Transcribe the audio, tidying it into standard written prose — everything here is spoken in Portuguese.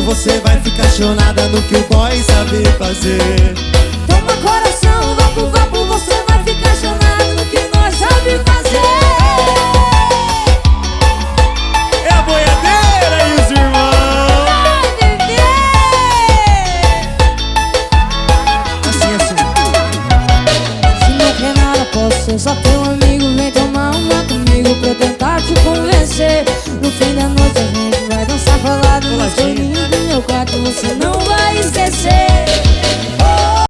você vai ficar chonada no que o boy sabe fazer. Toma coração, vapo, vapo, você vai ficar chonado no que nós sabe fazer. É a boiadeira e os irmãos. Ai, bebê! Assim. Se não quer nada, posso ser só teu amigo. Vem tomar uma comigo pra eu tentar te convencer. No fim da noite a gente vai dançar colado no seu ninho do meu quarto, você não vai esquecer.